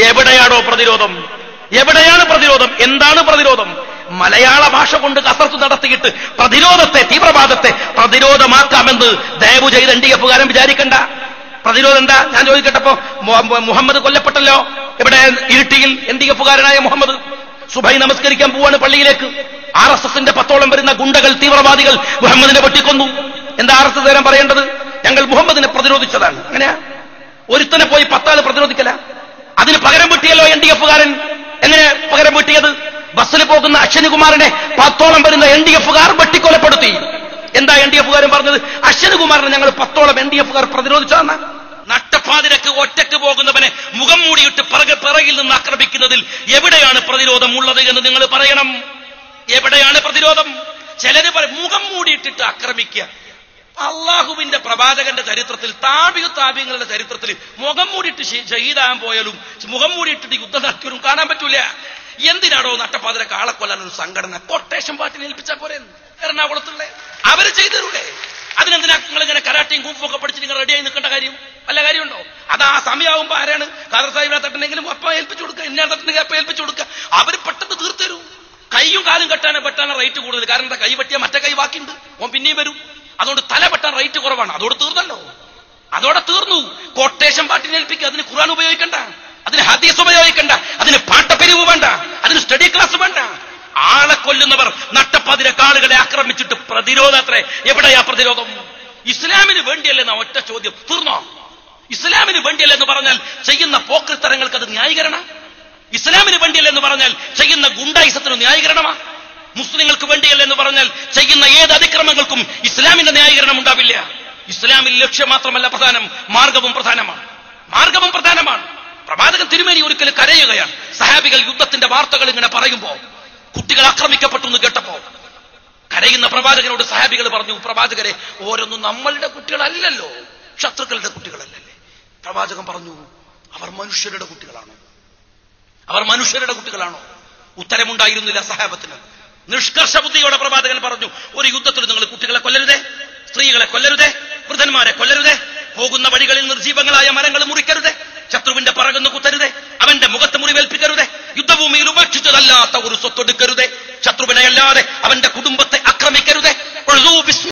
എവിടെയാണോ പ്രതിരോധം? എവിടെയാണ് പ്രതിരോധം? എന്താണ് പ്രതിരോധം? മലയാള ഭാഷ കൊണ്ട് കസർത്ത് നടത്തിയിട്ട് പ്രതിരോധത്തെ, തീവ്രവാദത്തെ പ്രതിരോധമാക്കാമെന്ന് ദയവ് ചെയ്ത് NDF-കാരൻ വിചാരിക്കണ്ട. പ്രതിരോധം എന്താ? ഞാൻ ചോദിക്കട്ടെ. മുഹമ്മദ് കൊല്ലപ്പെട്ടല്ലോ. ഇവിടെ ഇരിട്ടിയിൽ NDF-കാരനായ മുഹമ്മദ് സുബൈ നമസ്കരിക്കാൻ പോവാണ് പള്ളിയിലേക്ക്. RSSന്റെ 10ഓളം വരുന്ന ഗുണ്ടകൾ, തീവ്രവാദികൾ മുഹമ്മദിനെ വെട്ടിക്കൊന്നു. എന്താ RSS പറയേണ്ടത്? ഞങ്ങൾ മുഹമ്മദിനെ പ്രതിരോധിച്ചതാണ്. അങ്ങനെയാ? ഒരുത്തനെ പോയി 10 ആള് പ്രതിരോധിക്കല? അതിന് പകരം വെട്ടിയല്ലോ NDF-കാരൻ. എങ്ങനെ പകരം വെട്ടിയത്? ബസ്സിൽ പോകുന്ന അശ്വനികുമാറിനെ 10ഓളം വരുന്ന NDF-കാർ വെട്ടിക്കൊലപ്പെടുത്തി. എന്താ NDF-കാരൻ പറഞ്ഞത്? അശ്വനികുമാറിനെ ഞങ്ങൾ 10ഓളം NDF-കാർ പ്രതിരോധിച്ചതാണ്. നട്ടപ്പാതിരക്ക് ഒറ്റക്ക് പോകുന്നവനെ മുഖം മൂടിയിട്ട് പിറകിൽ നിന്ന് ആക്രമിക്കുന്നതിൽ എവിടെയാണ് പ്രതിരോധം ഉള്ളത് എന്ന് നിങ്ങൾ പറയണം. എവിടെയാണ് പ്രതിരോധം? ചിലര് മുഖം മൂടിയിട്ടിട്ട് ആക്രമിക്കുക. അള്ളാഹുവിന്റെ പ്രവാചകന്റെ ചരിത്രത്തിൽ, താബിങ്ങളുടെ ചരിത്രത്തിൽ മുഖം മൂടിയിട്ട് ഷഹീദാകാൻ പോയാലും മുഖം മൂടിയിട്ടിട്ട് യുദ്ധം നടത്തിയാലും കാണാൻ പറ്റൂല. എന്തിനാണോ നട്ടപ്പാതിരക്ക് ആളെ കൊല്ലാൻ ഒരു സംഘടന കൊട്ടേഷൻ പാർട്ടിനെ ഏൽപ്പിച്ചാൽ പോരെ? എറണാകുളത്തുള്ള അവര് ചെയ്തരൂടെ? അതിനെന്തിനാ നിങ്ങൾ ഇങ്ങനെ കരാട്ടയും കൂഫൊക്കെ പഠിച്ച് നിങ്ങൾ റെഡിയായി നിൽക്കേണ്ട കാര്യം? വല്ല കാര്യമുണ്ടോ? അത് ആ സമയമാകുമ്പോ ആരാണ് ഖാദർ സാഹിബിനെ തട്ടണെങ്കിലും അപ്പ ഏൽപ്പിച്ചു കൊടുക്കുക, എന്നെ തട്ടണമെങ്കിൽ അപ്പ ഏൽപ്പിച്ചു കൊടുക്കുക. അവര് പെട്ടെന്ന് തീർത്തരും. കൈയും കാലും വെട്ടാൻ റേറ്റ് കൂടുതൽ. കാരണം എന്താ? കൈ വെട്ടിയാൽ മറ്റേ കൈ ബാക്കിയുണ്ട്, ഓൻ പിന്നെയും വരും. അതുകൊണ്ട് തല വെട്ടാൻ റേറ്റ് കുറവാണ്. അതോടെ തീർന്നല്ലോ, അതോടെ തീർന്നു. കൊട്ടേഷൻ പാർട്ടിനെ ഏൽപ്പിക്കുക. അതിന് ഖുർആൻ ഉപയോഗിക്കണ്ട, അതിന് ഹദീസ് ഉപയോഗിക്കണ്ട, അതിന് പാട്ടപ്പിരിവ് വേണ്ട, അതിന് സ്റ്റഡി ക്ലാസ് വേണ്ട. ആളെ കൊല്ലുന്നവർ നട്ടപ്പാതിരക്ക് ആളുകളെ ആക്രമിച്ചിട്ട് പ്രതിരോധത്രേ. എവിടെയാ പ്രതിരോധം? ഇസ്ലാമിന് വേണ്ടിയല്ലെന്ന ഒറ്റ ചോദ്യം. തീർന്നോ? ഇസ്ലാമിന് വേണ്ടിയല്ലെന്ന് പറഞ്ഞാൽ ചെയ്യുന്ന പോക്രിത്തരങ്ങൾക്ക് അത് ന്യായീകരണ? ഇസ്ലാമിന് വേണ്ടിയല്ലെന്ന് പറഞ്ഞാൽ ചെയ്യുന്ന ഗുണ്ടായിസത്തിന് ന്യായീകരണമാ? മുസ്ലിങ്ങൾക്ക് വേണ്ടിയല്ലെന്ന് പറഞ്ഞാൽ ചെയ്യുന്ന ഏത് അതിക്രമങ്ങൾക്കും ഇസ്ലാമിന്റെ ന്യായീകരണം ഉണ്ടാവില്ല. ഇസ്ലാമിൽ ലക്ഷ്യം മാത്രമല്ല പ്രധാനം, മാർഗവും പ്രധാനമാണ്. മാർഗവും പ്രധാനമാണ്. പ്രവാചകൻ തിരുമേനി ഒരിക്കൽ കരയുകയാണ്. സഹാബികൾ യുദ്ധത്തിന്റെ വാർത്തകൾ ഇങ്ങനെ പറയുമ്പോ, കുട്ടികൾ ആക്രമിക്കപ്പെട്ടു എന്ന് കേട്ടപ്പോ കരയുന്ന പ്രവാചകനോട് സഹാബികൾ പറഞ്ഞു, പ്രവാചകരെ, ഓരോന്നും നമ്മളുടെ കുട്ടികളല്ലല്ലോ, ശത്രുക്കളുടെ കുട്ടികളല്ലല്ലേ? പ്രവാചകൻ പറഞ്ഞു, അവർ മനുഷ്യരുടെ കുട്ടികളാണോ? അവർ മനുഷ്യരുടെ കുട്ടികളാണോ? ഉത്തരമുണ്ടായിരുന്നില്ല സഹാബത്തിന്. നിഷ്കർഷ ബുദ്ധിയോടെ പ്രവാചകൻ പറഞ്ഞു, ഒരു യുദ്ധത്തിൽ നിങ്ങൾ കുട്ടികളെ കൊല്ലരുതേ, സ്ത്രീകളെ കൊല്ലരുതേ, വൃദ്ധന്മാരെ കൊല്ലരുതേ, പോകുന്ന വഴികളിൽ നിർജീവങ്ങളായ മരങ്ങൾ മുറിക്കരുതേ,